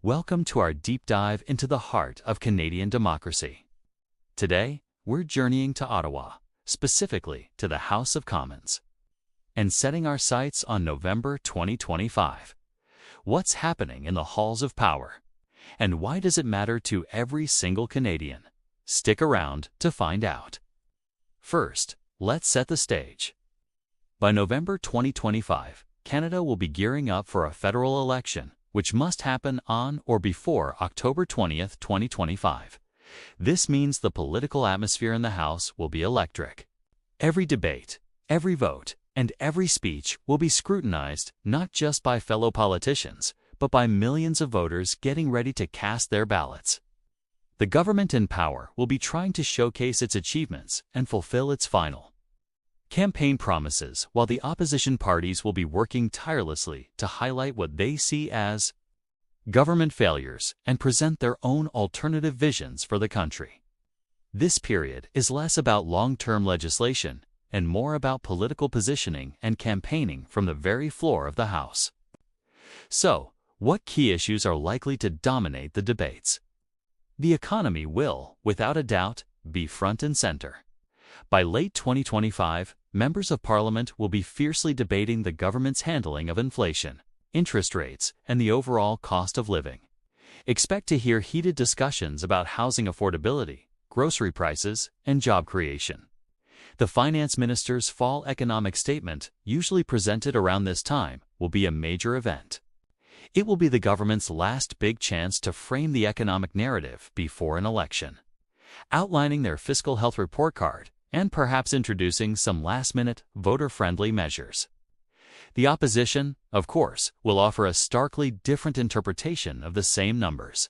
Welcome to our deep dive into the heart of Canadian democracy. Today, we're journeying to Ottawa, specifically to the House of Commons, and setting our sights on November 2025. What's happening in the halls of power? And why does it matter to every single Canadian? Stick around to find out. First, let's set the stage. By November 2025, Canada will be gearing up for a federal election, which must happen on or before October 20th, 2025. This means the political atmosphere in the House will be electric. Every debate, every vote, and every speech will be scrutinized not just by fellow politicians, but by millions of voters getting ready to cast their ballots. The government in power will be trying to showcase its achievements and fulfill its final campaign promises, while the opposition parties will be working tirelessly to highlight what they see as government failures and present their own alternative visions for the country. This period is less about long-term legislation and more about political positioning and campaigning from the very floor of the House. So, what key issues are likely to dominate the debates? The economy will, without a doubt, be front and center. By late 2025, members of Parliament will be fiercely debating the government's handling of inflation, interest rates, and the overall cost of living. Expect to hear heated discussions about housing affordability, grocery prices, and job creation. The Finance Minister's fall economic statement, usually presented around this time, will be a major event. It will be the government's last big chance to frame the economic narrative before an election, outlining their fiscal health report card and perhaps introducing some last-minute, voter-friendly measures. The opposition, of course, will offer a starkly different interpretation of the same numbers,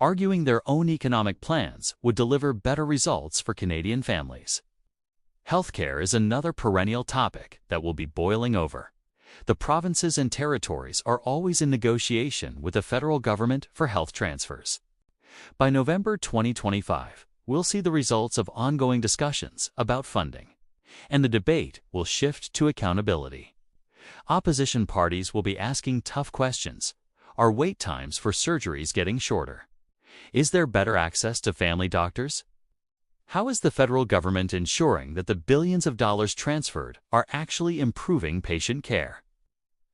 arguing their own economic plans would deliver better results for Canadian families. Healthcare is another perennial topic that will be boiling over. The provinces and territories are always in negotiation with the federal government for health transfers. By November 2025, we'll see the results of ongoing discussions about funding, and the debate will shift to accountability. Opposition parties will be asking tough questions. Are wait times for surgeries getting shorter? Is there better access to family doctors? How is the federal government ensuring that the billions of dollars transferred are actually improving patient care?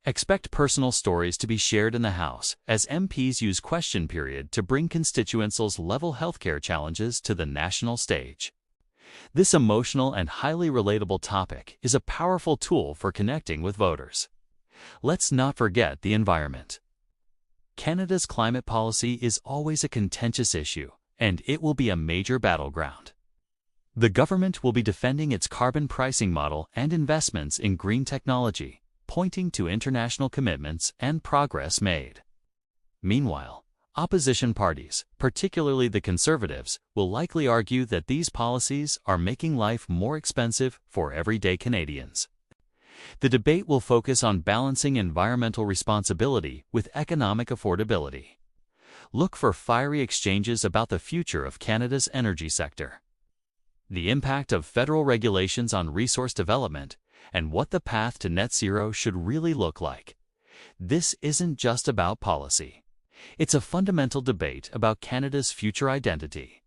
Expect personal stories to be shared in the House as MPs use question period to bring constituents' level healthcare challenges to the national stage. This emotional and highly relatable topic is a powerful tool for connecting with voters. Let's not forget the environment. Canada's climate policy is always a contentious issue, and it will be a major battleground. The government will be defending its carbon pricing model and investments in green technology, pointing to international commitments and progress made. Meanwhile, opposition parties, particularly the Conservatives, will likely argue that these policies are making life more expensive for everyday Canadians. The debate will focus on balancing environmental responsibility with economic affordability. Look for fiery exchanges about the future of Canada's energy sector, the impact of federal regulations on resource development, and what the path to net zero should really look like. This isn't just about policy. It's a fundamental debate about Canada's future identity.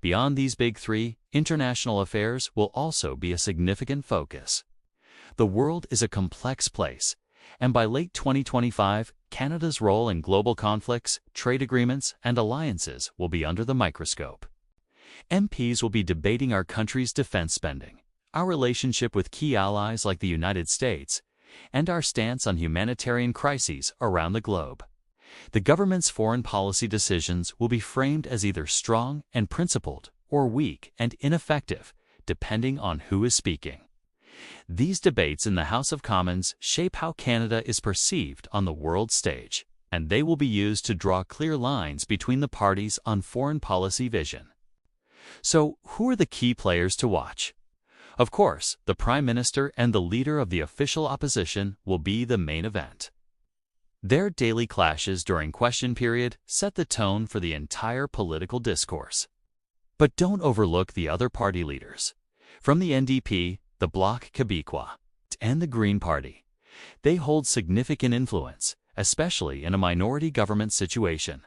Beyond these big three, international affairs will also be a significant focus. The world is a complex place, and by late 2025, Canada's role in global conflicts, trade agreements, and alliances will be under the microscope. MPs will be debating our country's defense spending, our relationship with key allies like the United States, and our stance on humanitarian crises around the globe. The government's foreign policy decisions will be framed as either strong and principled or weak and ineffective, depending on who is speaking. These debates in the House of Commons shape how Canada is perceived on the world stage, and they will be used to draw clear lines between the parties on foreign policy vision. So, who are the key players to watch? Of course, the Prime Minister and the leader of the official opposition will be the main event. Their daily clashes during question period set the tone for the entire political discourse. But don't overlook the other party leaders. From the NDP, the Bloc Québécois, and the Green Party, they hold significant influence, especially in a minority government situation,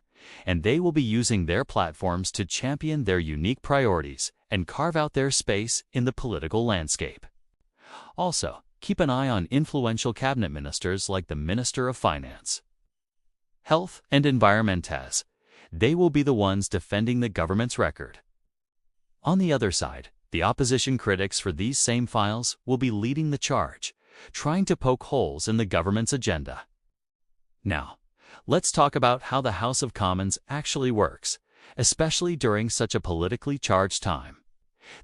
and they will be using their platforms to champion their unique priorities and carve out their space in the political landscape. Also, keep an eye on influential cabinet ministers like the Minister of Finance, Health and Environmentas. They will be the ones defending the government's record. On the other side, the opposition critics for these same files will be leading the charge, trying to poke holes in the government's agenda. Now, let's talk about how the House of Commons actually works, especially during such a politically charged time.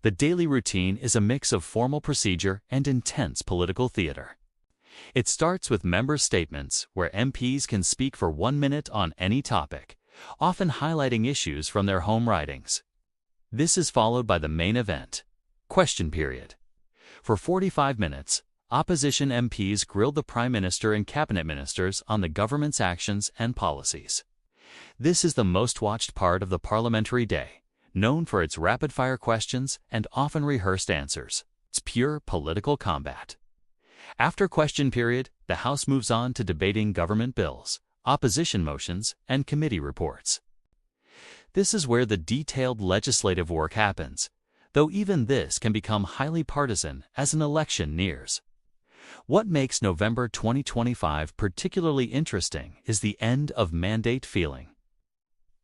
The daily routine is a mix of formal procedure and intense political theater. It starts with member statements, where MPs can speak for 1 minute on any topic, often highlighting issues from their home ridings. This is followed by the main event, question period. For 45 minutes, opposition MPs grill the Prime Minister and cabinet ministers on the government's actions and policies. This is the most watched part of the parliamentary day, known for its rapid-fire questions and often rehearsed answers. It's pure political combat. After question period, the House moves on to debating government bills, opposition motions, and committee reports. This is where the detailed legislative work happens, though even this can become highly partisan as an election nears. What makes November 2025 particularly interesting is the end of mandate feeling.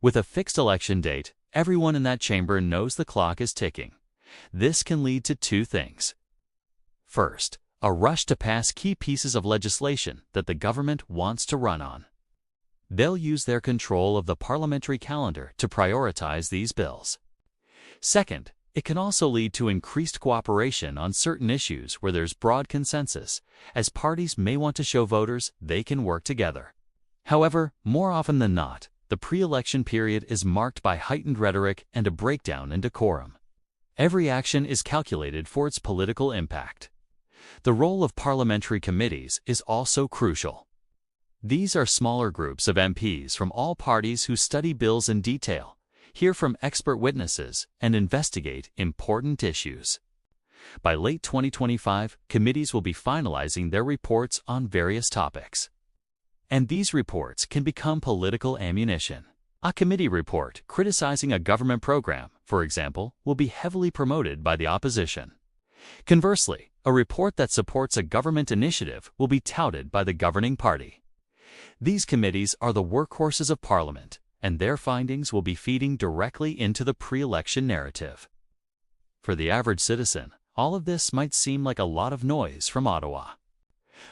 With a fixed election date, everyone in that chamber knows the clock is ticking. This can lead to two things. First, a rush to pass key pieces of legislation that the government wants to run on. They'll use their control of the parliamentary calendar to prioritize these bills. Second, it can also lead to increased cooperation on certain issues where there's broad consensus, as parties may want to show voters they can work together. However, more often than not, the pre-election period is marked by heightened rhetoric and a breakdown in decorum. Every action is calculated for its political impact. The role of parliamentary committees is also crucial. These are smaller groups of MPs from all parties who study bills in detail, hear from expert witnesses, and investigate important issues. By late 2025, committees will be finalizing their reports on various topics. And these reports can become political ammunition. A committee report criticizing a government program, for example, will be heavily promoted by the opposition. Conversely, a report that supports a government initiative will be touted by the governing party. These committees are the workhorses of Parliament, and their findings will be feeding directly into the pre-election narrative. For the average citizen, all of this might seem like a lot of noise from Ottawa.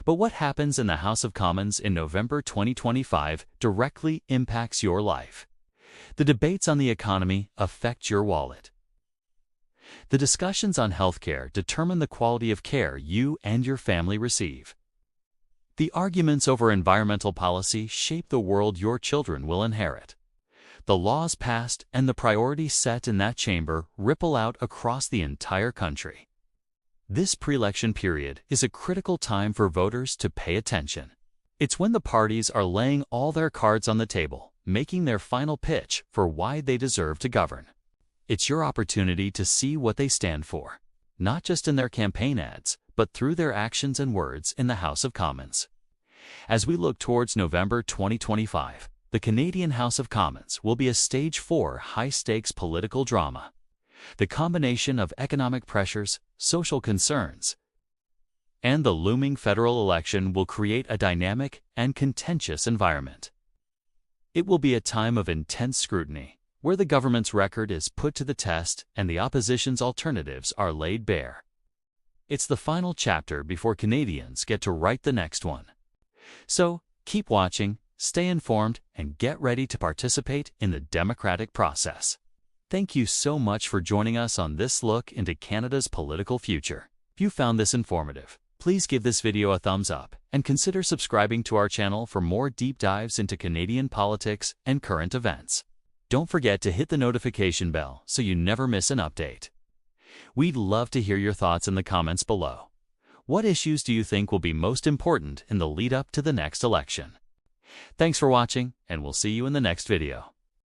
But what happens in the House of Commons in November 2025 directly impacts your life. The debates on the economy affect your wallet. The discussions on healthcare determine the quality of care you and your family receive. The arguments over environmental policy shape the world your children will inherit. The laws passed and the priorities set in that chamber ripple out across the entire country. This pre-election period is a critical time for voters to pay attention. It's when the parties are laying all their cards on the table, making their final pitch for why they deserve to govern. It's your opportunity to see what they stand for, not just in their campaign ads, but through their actions and words in the House of Commons. As we look towards November 2025, the Canadian House of Commons will be a Stage 4 high-stakes political drama. The combination of economic pressures, social concerns, and the looming federal election will create a dynamic and contentious environment. It will be a time of intense scrutiny, where the government's record is put to the test and the opposition's alternatives are laid bare. It's the final chapter before Canadians get to write the next one. So, keep watching, stay informed, and get ready to participate in the democratic process. Thank you so much for joining us on this look into Canada's political future. If you found this informative, please give this video a thumbs up and consider subscribing to our channel for more deep dives into Canadian politics and current events. Don't forget to hit the notification bell so you never miss an update. We'd love to hear your thoughts in the comments below. What issues do you think will be most important in the lead up to the next election? Thanks for watching, and we'll see you in the next video.